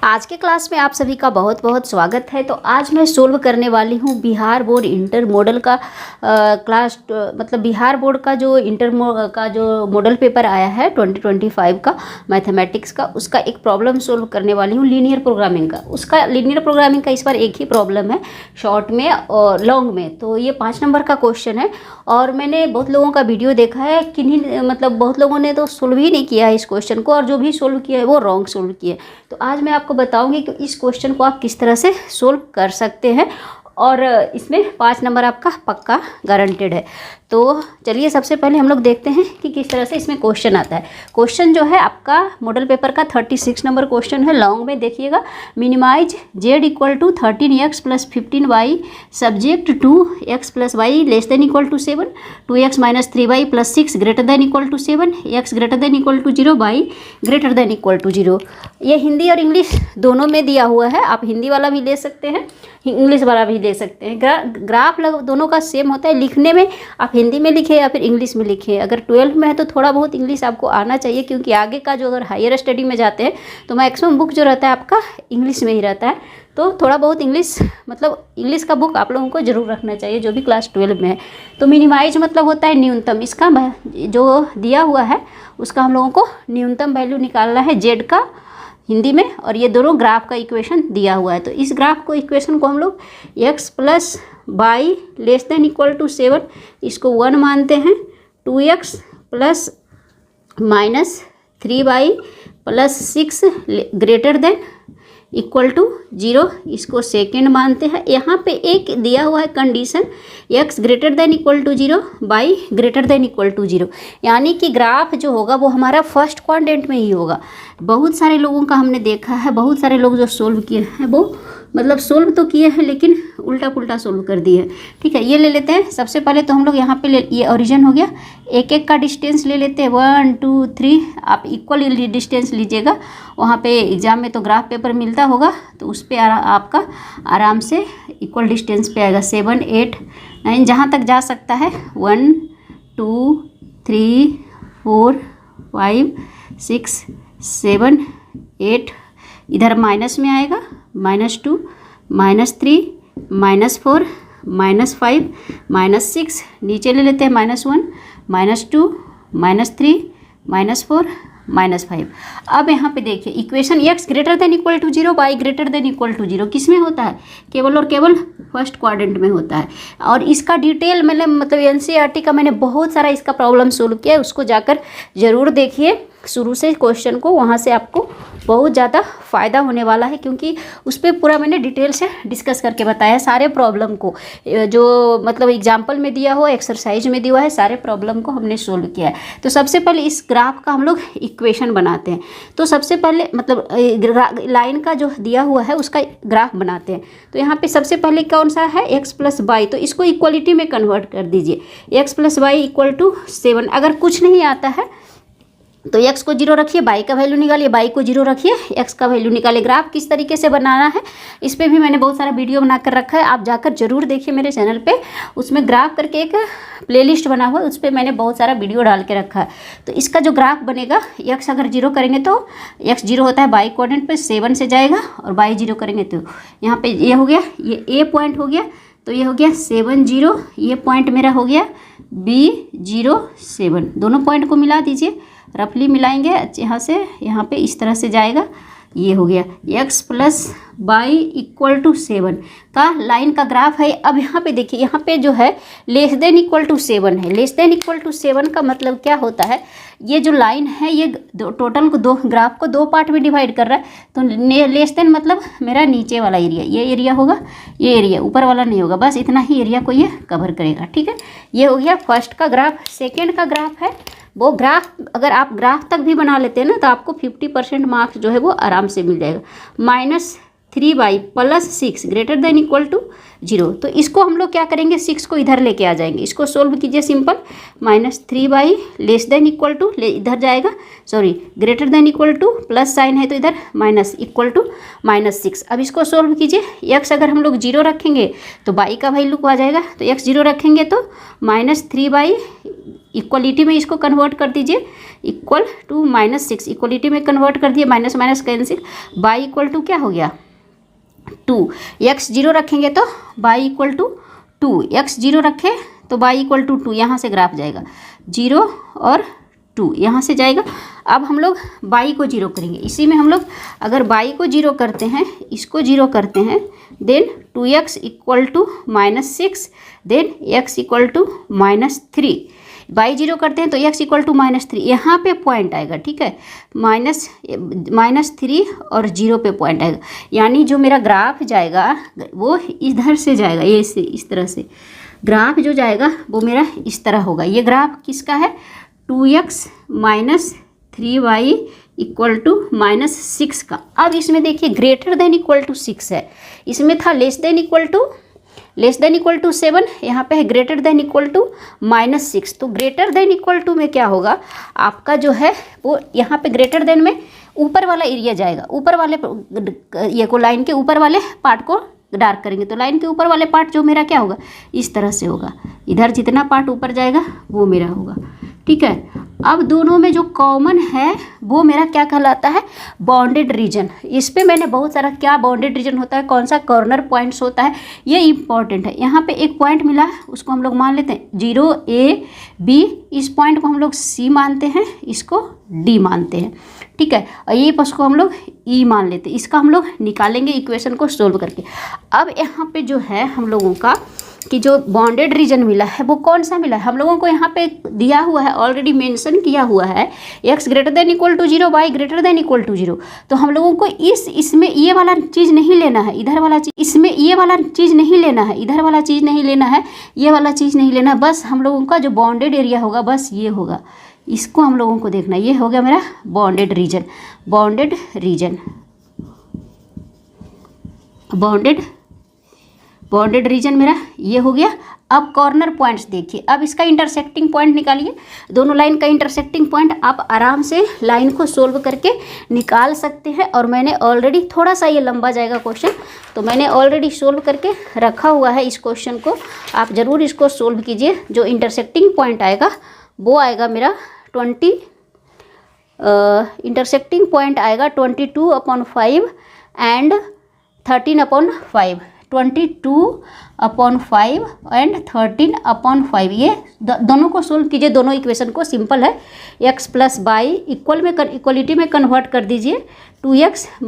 आज के क्लास में आप सभी का बहुत बहुत स्वागत है। तो आज मैं सोल्व करने वाली हूँ बिहार बोर्ड इंटर मॉडल का क्लास मतलब बिहार बोर्ड का जो जो मॉडल पेपर आया है 2025 का मैथमेटिक्स का, उसका एक प्रॉब्लम सोल्व करने वाली हूँ लीनियर प्रोग्रामिंग का। उसका लीनियर प्रोग्रामिंग का इस बार एक ही प्रॉब्लम है, शॉर्ट में और लॉन्ग में। तो ये 5 नंबर का क्वेश्चन है और मैंने बहुत लोगों का वीडियो देखा है, किन्हीं मतलब बहुत लोगों ने तो सोल्व ही नहीं किया है इस क्वेश्चन को, और जो भी सोल्व किया है वो रॉन्ग सोल्व किया है। तो आज मैं आपको बताऊंगी कि इस क्वेश्चन को आप किस तरह से सोल्व कर सकते हैं और इसमें 5 नंबर आपका पक्का गारंटेड है। तो चलिए सबसे पहले हम लोग देखते हैं कि किस तरह से इसमें क्वेश्चन आता है। क्वेश्चन जो है आपका मॉडल पेपर का 36 नंबर क्वेश्चन है। लॉन्ग में देखिएगा, minimize z equal to 13x plus 15y subject to x plus y less than equal to 7, 2x minus 3y plus 6 greater than equal to 7, x greater than equal to 0, y greater than equal to 0। ये हिंदी और English दोनों में दिया हुआ है, आप हिंदी वाला भी ले सकते हैं, इंग्लिश वाला भी ले सकते हैं। ग्राफ दोनों का सेम होता है, लिखने में आप हिंदी में लिखे या फिर इंग्लिश में लिखे। अगर 12 में है तो थोड़ा बहुत इंग्लिश आपको आना चाहिए, क्योंकि आगे का जो अगर हायर स्टडी में जाते हैं तो मैक्सिमम बुक जो रहता है आपका इंग्लिश में ही रहता है। तो थोड़ा बहुत इंग्लिश मतलब इंग्लिश का बुक आप लोगों को जरूर रखना चाहिए जो भी क्लास 12 में है। तो मिनिमाइज मतलब होता है न्यूनतम, इसका जो दिया हुआ है उसका हम लोगों को न्यूनतम वैल्यू निकालना है जेड का हिंदी में, और ये दोनों ग्राफ का इक्वेशन दिया हुआ है। तो इस ग्राफ को इक्वेशन को हम लोग x plus y less than equal to 7 इसको 1 मानते हैं, 2x plus minus 3y plus 6 greater than equal to 0 इसको सेकेंड मानते हैं। यहाँ पे एक दिया हुआ है condition x greater than equal to 0, y greater than equal to 0, यानी कि ग्राफ जो होगा वो हमारा फर्स्ट क्वाड्रेंट में ही होगा। बहुत सारे लोगों का हमने देखा है, बहुत सारे लोग जो सोल्व किए हैं वो मतलब सोल्व तो किए हैं लेकिन उल्टा पुल्टा सोल्व कर दिए हैं। ठीक है, ये ले लेते हैं। सबसे पहले तो हम लोग यहाँ पे ये ओरिजिन हो गया, एक एक का डिस्टेंस ले लेते हैं, 1 2 3। आप इक्वल डिस्टेंस लीजिएगा, वहाँ पे एग्जाम में तो ग्राफ पेपर मिलता होगा तो उस पर आपका आराम से इक्वल डिस्टेंस पे आएगा। 7 8 9 जहाँ तक जा सकता है, 1 2 3 4 5 6 7 8। इधर माइनस में आएगा, -2 -3 -4 -5 -6। नीचे ले लेते हैं -1 -2 -3 -4 -5। अब यहाँ पे देखिए equation x greater than equal to 0, y greater than equal to 0 किस में होता है? केवल और केवल फर्स्ट क्वाड्रेंट में होता है। और इसका डिटेल मैंने मतलब NCERT का मैंने बहुत सारा इसका प्रॉब्लम सोल्व किया है, उसको जाकर ज़रूर देखिए शुरू से क्वेश्चन को, वहाँ से आपको बहुत ज़्यादा फ़ायदा होने वाला है, क्योंकि उस पर पूरा मैंने डिटेल से डिस्कस करके बताया सारे प्रॉब्लम को, जो मतलब एग्जाम्पल में दिया हुआ एक्सरसाइज में दिया हुआ है, सारे प्रॉब्लम को हमने सोल्व किया है। तो सबसे पहले इस ग्राफ का हम लोग इक्वेशन बनाते हैं। तो सबसे पहले मतलब लाइन का जो दिया हुआ है उसका ग्राफ बनाते हैं। तो यहाँ पे सबसे पहले कौन सा है? x प्लस वाई, तो इसको इक्वलिटी में कन्वर्ट कर दीजिए। x plus y equal to 7। अगर कुछ नहीं आता है तो x को 0 रखिए, y का वैल्यू निकालिए, y को 0 रखिए, x का वैल्यू निकालिए। ग्राफ किस तरीके से बनाना है इस पर भी मैंने बहुत सारा वीडियो बना कर रखा है, आप जाकर जरूर देखिए मेरे चैनल पे। उसमें ग्राफ करके एक प्लेलिस्ट बना हुआ है, उस पर मैंने बहुत सारा वीडियो डाल के रखा है। तो इसका जो ग्राफ बनेगा, x अगर 0 करेंगे तो x 0 होता है y कोऑर्डिनेट पे 7 से जाएगा, और y 0 करेंगे तो यहाँ पे ये हो गया, ये a पॉइंट हो गया, तो ये हो गया 7 0, ये पॉइंट मेरा हो गया b 0 7। दोनों पॉइंट को मिला दीजिए, रफली मिलाएंगे यहाँ से यहाँ पे इस तरह से जाएगा। ये हो गया x plus y equal to 7 का लाइन का ग्राफ है। अब यहाँ पे देखिए, यहाँ पे जो है लेस देन इक्वल टू 7 है। लेस देन इक्वल टू 7 का मतलब क्या होता है? ये जो लाइन है ये टोटल को ग्राफ को 2 पार्ट में डिवाइड कर रहा है। तो लेस देन मतलब मेरा नीचे वाला एरिया, ये एरिया होगा, ये एरिया ऊपर वाला नहीं होगा, बस इतना ही एरिया को ये कवर करेगा। ठीक है, ये हो गया फर्स्ट का ग्राफ। सेकेंड का ग्राफ है, वो ग्राफ अगर आप ग्राफ तक भी बना लेते हैं ना तो आपको 50% मार्क्स जो है वो आराम से मिल जाएगा। 3y plus 6 greater than equal to 0। तो इसको हम लोग क्या करेंगे, 6 को इधर लेके आ जाएंगे। इसको सोल्व कीजिए simple, -3y less than equal to इधर जाएगा, sorry greater than equal to plus sign है तो इधर माइनस इक्वल टू -6। अब इसको सोल्व कीजिए। x अगर हम लोग 0 रखेंगे तो y का वैल्यू को आ जाएगा, तो x 0 रखेंगे तो -3y इक्वलिटी में इसको कन्वर्ट कर दीजिए इक्वल टू -6, इक्वलिटी में कन्वर्ट कर दिए, minus minus cancel, y equal to क्या हो गया 2। x 0 रखेंगे तो y इक्वल टू 2, x 0 रखे तो y इक्वल टू 2, यहाँ से ग्राफ जाएगा 0 और 2 यहाँ से जाएगा। अब हम लोग y को 0 करेंगे, इसी में हम लोग अगर y को 0 करते हैं, इसको 0 करते हैं, then 2x equal to -6, then x equal to -3, y 0 करते हैं तो x इक्वल टू -3, यहाँ पे पॉइंट आएगा, ठीक है, -3 और 0 पे पॉइंट आएगा, यानी जो मेरा ग्राफ जाएगा वो इधर से जाएगा, ये से इस तरह से ग्राफ जो जाएगा वो मेरा इस तरह होगा। ये ग्राफ किसका है, 2x -3y इक्वल टू -6 का। अब इसमें देखिए ग्रेटर देन इक्वल टू 6 है, इसमें था लेस देन इक्वल टू 7, यहाँ पे है ग्रेटर देन इक्वल टू -6। तो ग्रेटर देन इक्वल टू में क्या होगा आपका जो है वो यहाँ पे ग्रेटर देन में ऊपर वाला एरिया जाएगा, ऊपर वाले ये को लाइन के ऊपर वाले पार्ट को डार्क करेंगे तो लाइन के ऊपर वाले पार्ट जो मेरा क्या होगा इस तरह से होगा, इधर जितना पार्ट ऊपर जाएगा वो मेरा होगा, ठीक है। अब दोनों में जो कॉमन है वो मेरा क्या कहलाता है, बॉन्डेड रीजन। इस पे मैंने बहुत सारा क्या बॉन्डेड रीजन होता है, कौन सा कॉर्नर पॉइंट्स होता है, ये इंपॉर्टेंट है। यहाँ पे एक पॉइंट मिला है उसको हम लोग मान लेते हैं 0 A B, इस पॉइंट को हम लोग C मानते हैं, इसको D मानते हैं, ठीक है, और ये उसको हम लोग E मान लेते हैं। इसका हम लोग निकालेंगे इक्वेशन को सोल्व करके। अब यहाँ पे जो है हम लोगों का कि जो बॉन्डेड रीजन मिला है वो कौन सा मिला है, हम लोगों को यहाँ पे दिया हुआ है, ऑलरेडी मेंशन किया हुआ है x greater than equal to 0, y greater than equal to 0। तो हम लोगों को इसमें ये वाला चीज़ नहीं लेना है, इधर वाला चीज़, इसमें ये वाला चीज़ नहीं लेना है, इधर वाला चीज़ नहीं लेना है, ये वाला चीज़ नहीं लेना, बस हम लोगों का जो बॉन्डेड एरिया होगा बस ये होगा, इसको हम लोगों को देखना। ये हो गया मेरा बॉन्डेड रीजन, बॉन्डेड रीजन मेरा ये हो गया। अब कॉर्नर पॉइंट्स देखिए, अब इसका इंटरसेक्टिंग पॉइंट निकालिए, दोनों लाइन का इंटरसेक्टिंग पॉइंट आप आराम से लाइन को सोल्व करके निकाल सकते हैं। और मैंने ऑलरेडी, थोड़ा सा ये लंबा जाएगा क्वेश्चन, तो मैंने ऑलरेडी सोल्व करके रखा हुआ है इस क्वेश्चन को, आप ज़रूर इसको सोल्व कीजिए। जो इंटरसेक्टिंग पॉइंट आएगा वो आएगा मेरा 20, इंटरसेक्टिंग पॉइंट आएगा 22/5 एंड 13/5, 22/5 एंड 13/5। ये दोनों को सोल्व कीजिए, दोनों इक्वेशन को, सिंपल है। x प्लस वाई इक्वलिटी में कन्वर्ट कर दीजिए, 2x -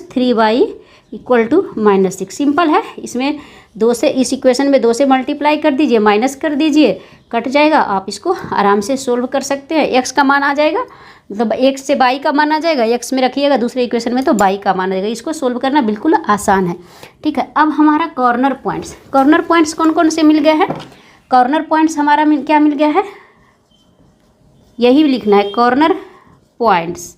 3y equal to -6, simple है। इसमें 2 से, इस इक्वेशन में 2 से मल्टीप्लाई कर दीजिए, माइनस कर दीजिए, कट जाएगा, आप इसको आराम से सोल्व कर सकते हैं। x का मान आ जाएगा, मतलब x से y का मान आ जाएगा, x में रखिएगा दूसरे इक्वेशन में तो y का मान आ जाएगा। इसको सोल्व करना बिल्कुल आसान है, ठीक है। अब हमारा कॉर्नर पॉइंट्स कौन कौन से मिल गए हैं, कॉर्नर पॉइंट्स हमारा क्या मिल गया है, यही लिखना है, कॉर्नर पॉइंट्स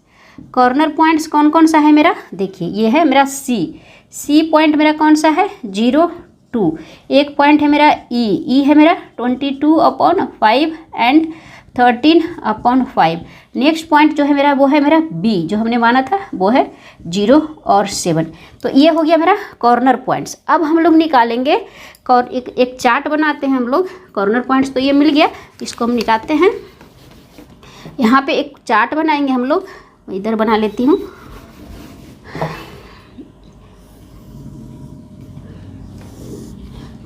कौन कौन सा है मेरा, देखिए ये है मेरा सी पॉइंट मेरा कौन सा है 0, 2, एक पॉइंट है मेरा ई है मेरा 22/5 एंड 13/5। नेक्स्ट पॉइंट जो है मेरा वो है मेरा बी, जो हमने माना था वो है 0 और 7। तो ये हो गया मेरा कॉर्नर पॉइंट्स। अब हम लोग निकालेंगे, एक चार्ट बनाते हैं हम लोग कॉर्नर पॉइंट्स। तो ये मिल गया, इसको हम निकालते हैं। यहाँ पे एक चार्ट बनाएंगे हम लोग, इधर बना लेती हूँ।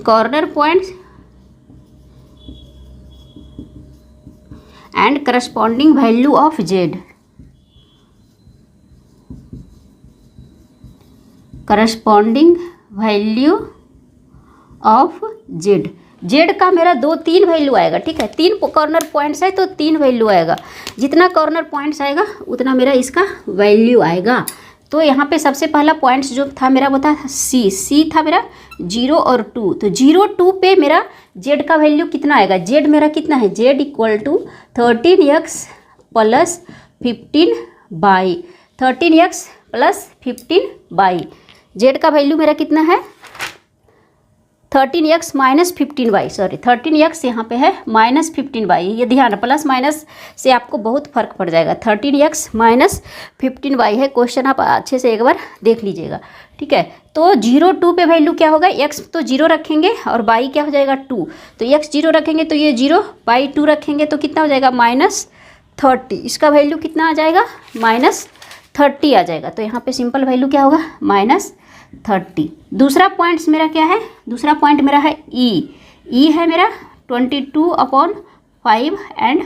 Corner points and corresponding value of Z, corresponding value of Z. Z का मेरा 2-3 वैल्यू आएगा, ठीक है। 3 कॉर्नर पॉइंट्स है तो 3 वैल्यू आएगा, जितना कॉर्नर पॉइंट्स आएगा उतना मेरा इसका वैल्यू आएगा। तो यहाँ पे सबसे पहला पॉइंट्स जो था मेरा वो था सी था मेरा 0 और 2। तो 0, 2 पे मेरा जेड का वैल्यू कितना आएगा, जेड मेरा कितना है, z equal to 13x + 15 by 13x + 15 by, z का वैल्यू मेरा कितना है 13x minus 15y, sorry 13x यहाँ पे है माइनस 15y, ये ध्यान है, प्लस माइनस से आपको बहुत फर्क पड़ जाएगा। 13x माइनस 15y है क्वेश्चन, आप अच्छे से एक बार देख लीजिएगा, ठीक है। तो 0 2 पे वैल्यू क्या होगा, x तो 0 रखेंगे और y क्या हो जाएगा 2, तो x 0 रखेंगे तो ये 0 बाई 2 रखेंगे तो कितना हो जाएगा -30, इसका वैल्यू कितना आ जाएगा -30 आ जाएगा। तो यहाँ पे सिंपल वैल्यू क्या होगा -30। दूसरा पॉइंट्स मेरा क्या है, दूसरा पॉइंट मेरा है ई है मेरा 22/5 एंड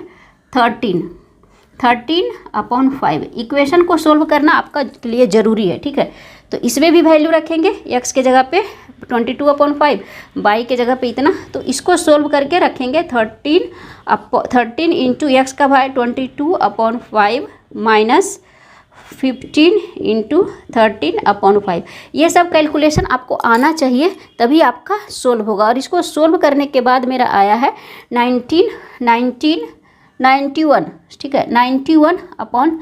13/5। इक्वेशन को सोल्व करना आपका लिए ज़रूरी है, ठीक है। तो इसमें भी वैल्यू रखेंगे, x के जगह पे 22/5, y के जगह पे इतना, तो इसको सोल्व करके रखेंगे 13 इंटू एक्स का भाई 22/5 माइनस 15 इंटू 13/5। ये सब कैलकुलेशन आपको आना चाहिए, तभी आपका सोल्व होगा। और इसको सोल्व करने के बाद मेरा आया है 91, ठीक है, 91/5।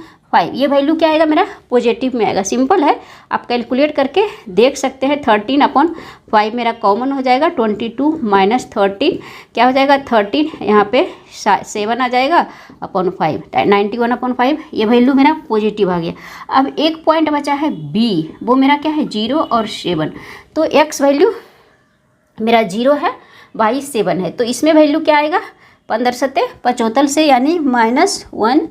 ये वैल्यू क्या आएगा मेरा पॉजिटिव में आएगा। सिंपल है, आप कैलकुलेट करके देख सकते हैं। 13/5 मेरा कॉमन हो जाएगा, 22 माइनस 13 क्या हो जाएगा 13, यहाँ पे 7 आ जाएगा अपॉन 5, 91/5। ये वैल्यू मेरा पॉजिटिव आ गया। अब एक पॉइंट बचा है बी, वो मेरा क्या है 0 और 7। तो एक्स वैल्यू मेरा 0 है, y 7 है, तो इसमें वैल्यू क्या आएगा 15 सत्ते 75 से, यानी -105।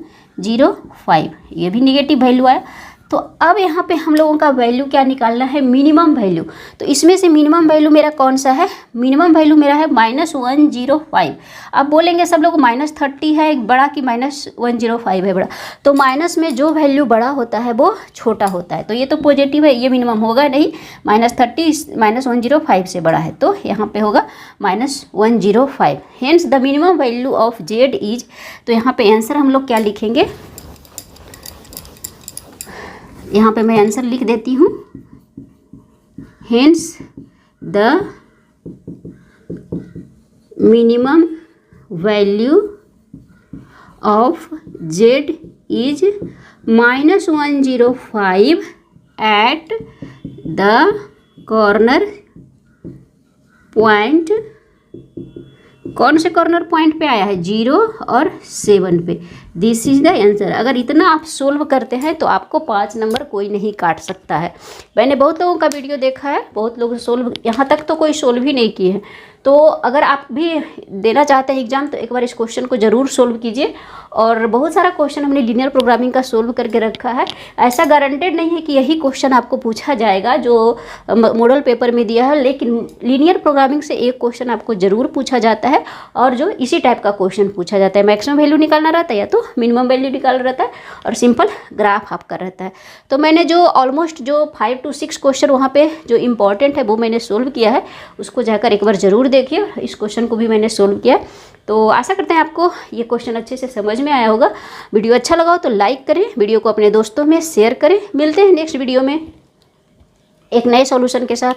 ये भी निगेटिव वैल्यू आया। तो अब यहाँ पे हम लोगों का वैल्यू क्या निकालना है, मिनिमम वैल्यू। तो इसमें से मिनिमम वैल्यू मेरा कौन सा है, मिनिमम वैल्यू मेरा है -105। अब बोलेंगे सब लोग -30 है बड़ा कि -105 है बड़ा, तो माइनस में जो वैल्यू बड़ा होता है वो छोटा होता है। तो ये तो पॉजिटिव है, ये मिनिमम होगा नहीं, -30 -105 से बड़ा है, तो यहाँ पे होगा -105। Hence the minimum value of Z is, तो यहाँ पे आंसर हम लोग क्या लिखेंगे, यहाँ पे मैं आंसर लिख देती हूँ। Hence the minimum value of Z is -105 at the corner point. कौन से कॉर्नर पॉइंट पे आया है, 0 और 7 पे। This is the answer. अगर इतना आप सोल्व करते हैं तो आपको 5 नंबर कोई नहीं काट सकता है। मैंने बहुत लोगों का वीडियो देखा है, बहुत लोग सोल्व, यहाँ तक तो कोई सोल्व ही नहीं किए हैं। तो अगर आप भी देना चाहते हैं एग्जाम, तो एक बार इस क्वेश्चन को ज़रूर सोल्व कीजिए। और बहुत सारा क्वेश्चन हमने लीनियर प्रोग्रामिंग का सोल्व करके रखा है। ऐसा गारंटेड नहीं है कि यही क्वेश्चन आपको पूछा जाएगा जो मॉडल पेपर में दिया है, लेकिन लीनियर प्रोग्रामिंग से एक क्वेश्चन आपको ज़रूर पूछा जाता है और जो इसी टाइप का क्वेश्चन पूछा जाता है। मैक्सिमम वैल्यू निकालना रहता है या तो मिनिमम वैल्यू निकालना रहता है, और सिंपल ग्राफ आपका रहता है। तो मैंने जो ऑलमोस्ट जो 5 to 6 क्वेश्चन वहाँ पे जो इंपॉर्टेंट है वो मैंने सोल्व किया है, उसको जाकर एक बार ज़रूर देखिए। इस क्वेश्चन को भी मैंने सोल्व किया। तो आशा करते हैं आपको ये क्वेश्चन अच्छे से समझ में आया होगा। वीडियो अच्छा लगा हो तो लाइक करें, वीडियो को अपने दोस्तों में शेयर करें। मिलते हैं नेक्स्ट वीडियो में एक नए सॉल्यूशन के साथ।